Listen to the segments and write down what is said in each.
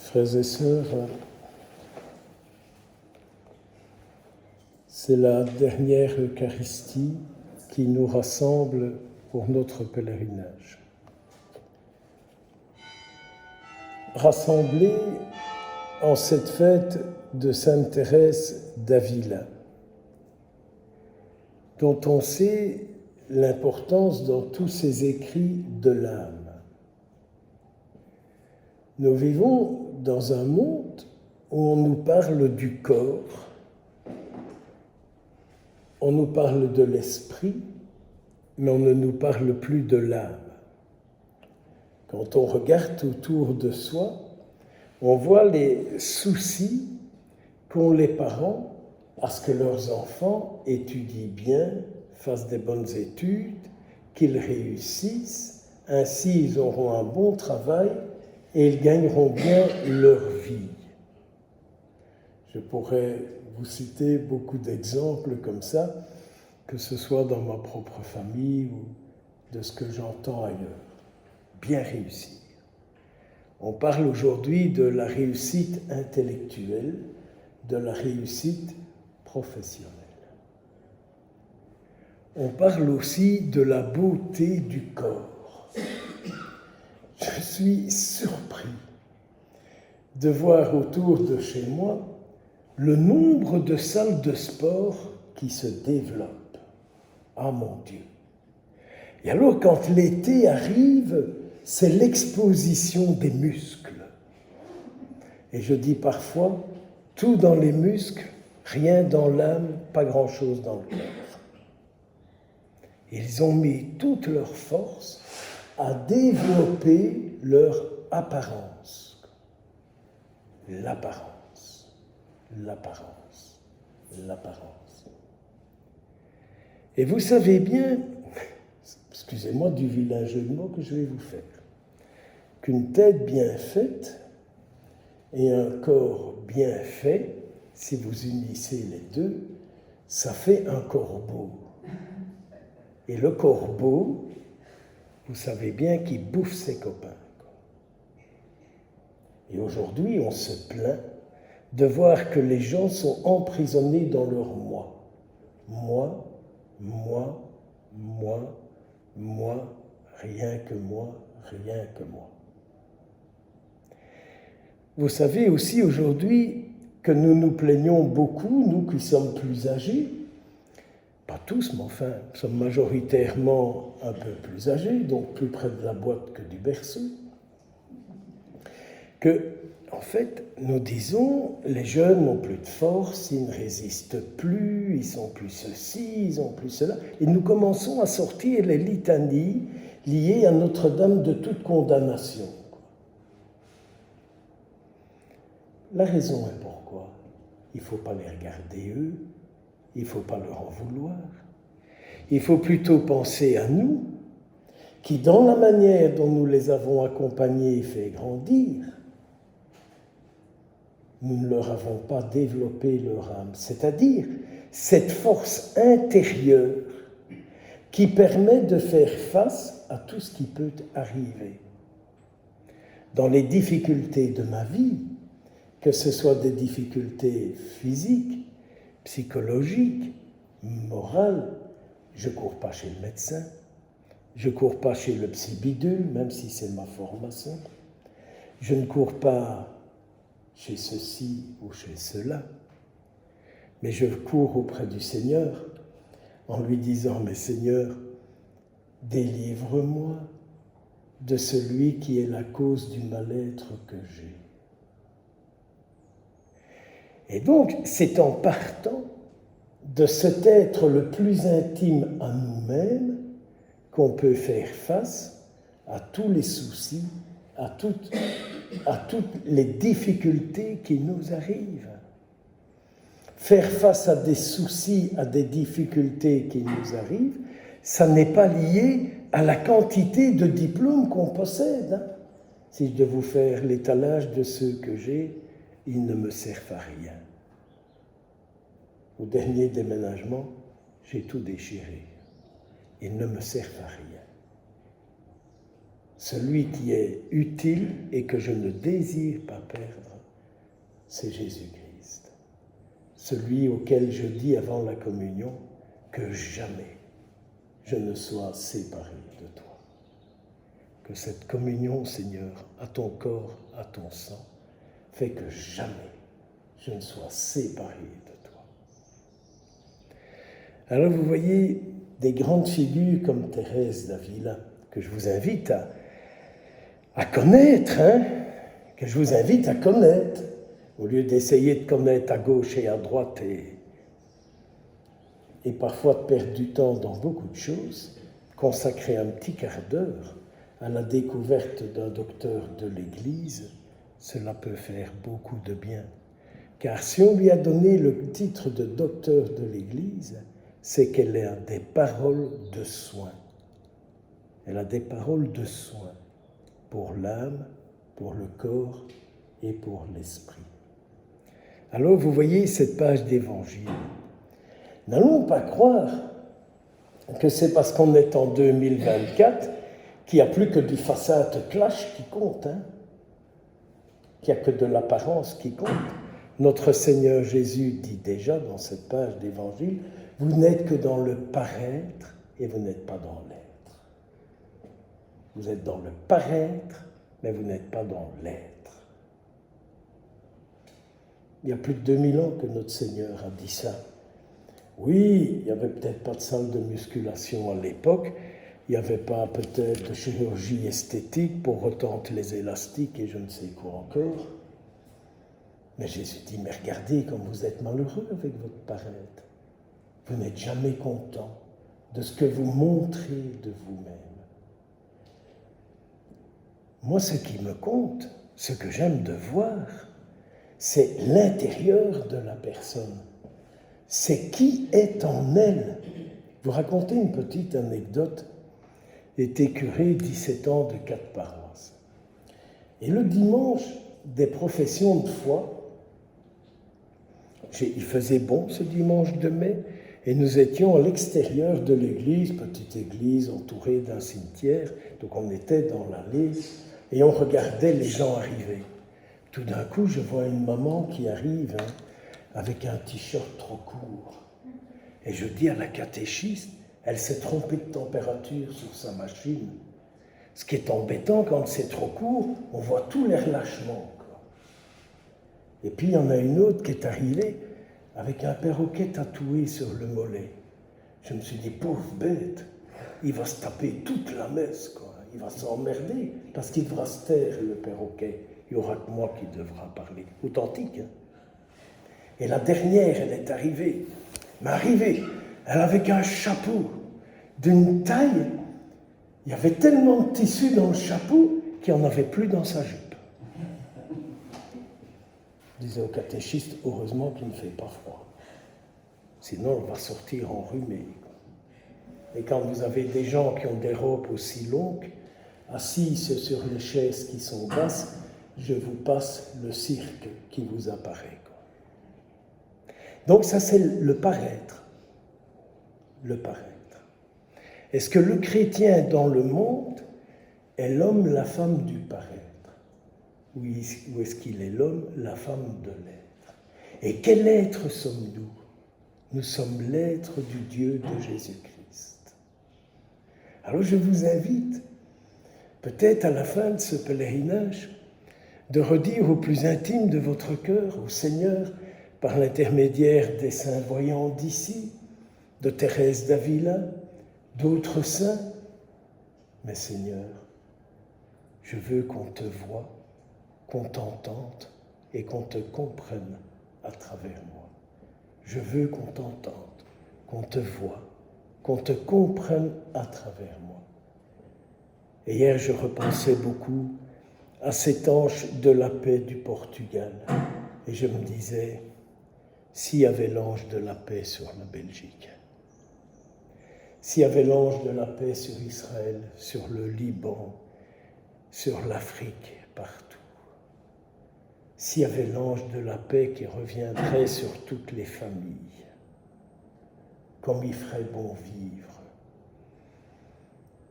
Frères et sœurs, c'est la dernière Eucharistie qui nous rassemble pour notre pèlerinage. Rassemblés en cette fête de Sainte Thérèse d'Avila, dont on sait l'importance dans tous ses écrits de l'âme. Nous vivons dans un monde où on nous parle du corps, on nous parle de l'esprit, mais on ne nous parle plus de l'âme. Quand on regarde autour de soi, on voit les soucis qu'ont les parents à ce que leurs enfants étudient bien, fassent des bonnes études, qu'ils réussissent, ainsi ils auront un bon travail et ils gagneront bien leur vie. Je pourrais vous citer beaucoup d'exemples comme ça, que ce soit dans ma propre famille ou de ce que j'entends ailleurs. Bien réussir. On parle aujourd'hui de la réussite intellectuelle, de la réussite professionnelle. On parle aussi de la beauté du corps. Je suis surpris de voir autour de chez moi le nombre de salles de sport qui se développent. Ah mon Dieu! Et alors quand l'été arrive, c'est l'exposition des muscles. Et je dis parfois, tout dans les muscles, rien dans l'âme, pas grand-chose dans le cœur. Ils ont mis toute leur force à développer leur apparence. L'apparence, l'apparence, l'apparence. Et vous savez bien, excusez-moi du vilain jeu de mots que je vais vous faire, qu'une tête bien faite et un corps bien fait, si vous unissez les deux, ça fait un corbeau. Et le corbeau, vous savez bien qu'il bouffe ses copains. Et aujourd'hui, on se plaint de voir que les gens sont emprisonnés dans leur moi. Moi, moi, moi, moi, rien que moi, rien que moi. Vous savez aussi aujourd'hui que nous nous plaignons beaucoup, nous qui sommes plus âgés, pas tous, mais enfin, nous sommes majoritairement un peu plus âgés, donc plus près de la boîte que du berceau, que, en fait, nous disons, les jeunes n'ont plus de force, ils ne résistent plus, ils sont plus ceci, ils ont plus cela, et nous commençons à sortir les litanies liées à Notre-Dame de toute condamnation. La raison est pourquoi. Il ne faut pas les regarder eux, il ne faut pas leur en vouloir. Il faut plutôt penser à nous, qui, dans la manière dont nous les avons accompagnés et fait grandir, nous ne leur avons pas développé leur âme, c'est-à-dire cette force intérieure qui permet de faire face à tout ce qui peut arriver. Dans les difficultés de ma vie, que ce soit des difficultés physiques, psychologiques, morales, je ne cours pas chez le médecin, je ne cours pas chez le psy-bidule, même si c'est ma formation, je ne cours pas chez ceci ou chez cela, mais je cours auprès du Seigneur en lui disant « Mais Seigneur, délivre-moi de celui qui est la cause du mal-être que j'ai. » Et donc, c'est en partant de cet être le plus intime à nous-mêmes qu'on peut faire face à tous les soucis, à toutes les difficultés qui nous arrivent. Faire face à des soucis, à des difficultés qui nous arrivent, ça n'est pas lié à la quantité de diplômes qu'on possède. Si je dois vous faire l'étalage de ceux que j'ai, ils ne me servent à rien. Au dernier déménagement, j'ai tout déchiré. Ils ne me servent à rien. celui qui est utile et que je ne désire pas perdre, c'est Jésus-Christ. Celui auquel je dis avant la communion que jamais je ne sois séparé de toi. Que cette communion, Seigneur, à ton corps, à ton sang, fait que jamais je ne sois séparé de toi. Alors vous voyez des grandes figures comme Thérèse d'Avila, que je vous invite à connaître, que je vous invite à connaître, au lieu d'essayer de connaître à gauche et à droite et parfois de perdre du temps dans beaucoup de choses, consacrer un petit quart d'heure à la découverte d'un docteur de l'Église, cela peut faire beaucoup de bien. Car si on lui a donné le titre de docteur de l'Église, c'est qu'elle a des paroles de soin. Elle a des paroles de soin pour l'âme, pour le corps et pour l'esprit. Alors vous voyez cette page d'évangile. N'allons pas croire que c'est parce qu'on est en 2024 qu'il n'y a plus que du façade clash qui compte, qu'il n'y a que de l'apparence qui compte. Notre Seigneur Jésus dit déjà dans cette page d'évangile, vous n'êtes que dans le paraître et vous n'êtes pas dans l'être. Vous êtes dans le paraître, mais vous n'êtes pas dans l'être. Il y a plus de 2000 ans que notre Seigneur a dit ça. Oui, il n'y avait peut-être pas de salle de musculation à l'époque, il n'y avait pas peut-être de chirurgie esthétique pour retenter les élastiques et je ne sais quoi encore. Mais Jésus dit, mais regardez comme vous êtes malheureux avec votre paraître. Vous n'êtes jamais content de ce que vous montrez de vous-même. Moi, ce qui me compte, ce que j'aime de voir, c'est l'intérieur de la personne. C'est qui est en elle. Vous racontez une petite anecdote. J'étais curé 17 ans de 4 paroisses. Et le dimanche des professions de foi, il faisait bon ce dimanche de mai, et nous étions à l'extérieur de l'église, petite église entourée d'un cimetière, donc on était dans l'allée, et on regardait les gens arriver. Tout d'un coup, je vois une maman qui arrive avec un t-shirt trop court. Et je dis à la catéchiste, elle s'est trompée de température sur sa machine. Ce qui est embêtant, quand c'est trop court, on voit tous les relâchements. Et puis il y en a une autre qui est arrivée avec un perroquet tatoué sur le mollet. Je me suis dit, pauvre bête, il va se taper toute la messe, quoi. Il va s'emmerder, parce qu'il devra se taire, le perroquet. Il n'y aura que moi qui devra parler. Authentique, Et la dernière, elle est arrivée. Mais arrivée, elle avait un chapeau d'une taille. Il y avait tellement de tissu dans le chapeau qu'il n'y en avait plus dans sa jupe. Je disais au catéchiste, heureusement qu'il ne fait pas froid. Sinon, on va sortir enrhumé. Et quand vous avez des gens qui ont des robes aussi longues, assises sur les chaises qui sont basses, je vous passe le cirque qui vous apparaît. Donc ça, c'est le paraître. Le paraître. Est-ce que le chrétien dans le monde est l'homme, la femme du paraître? Ou est-ce qu'il est l'homme, la femme de l'être? Et quel être sommes-nous? Nous sommes l'être du Dieu de Jésus-Christ. Alors je vous invite, peut-être à la fin de ce pèlerinage, de redire au plus intime de votre cœur, au Seigneur, par l'intermédiaire des saints voyants d'ici, de Thérèse d'Avila, d'autres saints, mais Seigneur, je veux qu'on te voie, qu'on t'entende et qu'on te comprenne à travers moi. Je veux qu'on t'entende, qu'on te voie, qu'on te comprenne à travers moi. Et hier, je repensais beaucoup à cet ange de la paix du Portugal. Et je me disais, s'il y avait l'ange de la paix sur la Belgique, s'il y avait l'ange de la paix sur Israël, sur le Liban, sur l'Afrique, partout, s'il y avait l'ange de la paix qui reviendrait sur toutes les familles, comme il ferait bon vivre.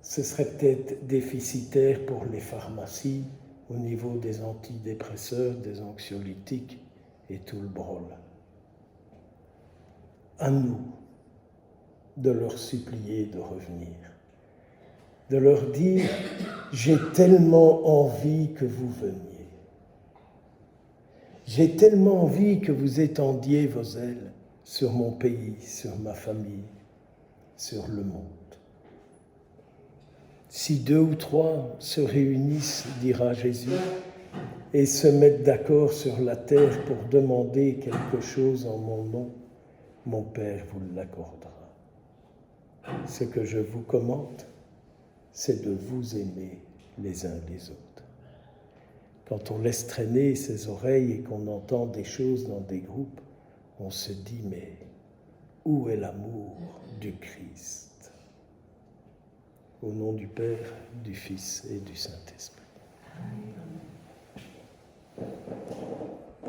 ce serait peut-être déficitaire pour les pharmacies au niveau des antidépresseurs, des anxiolytiques et tout le brol. À nous de leur supplier de revenir, de leur dire « J'ai tellement envie que vous veniez. J'ai tellement envie que vous étendiez vos ailes sur mon pays, sur ma famille, sur le monde. » Si 2 ou 3 se réunissent, dira Jésus, et se mettent d'accord sur la terre pour demander quelque chose en mon nom, mon Père vous l'accordera. Ce que je vous commande, c'est de vous aimer les uns les autres. Quand on laisse traîner ses oreilles et qu'on entend des choses dans des groupes, on se dit, mais où est l'amour du Christ ? Au nom du Père, du Fils et du Saint-Esprit.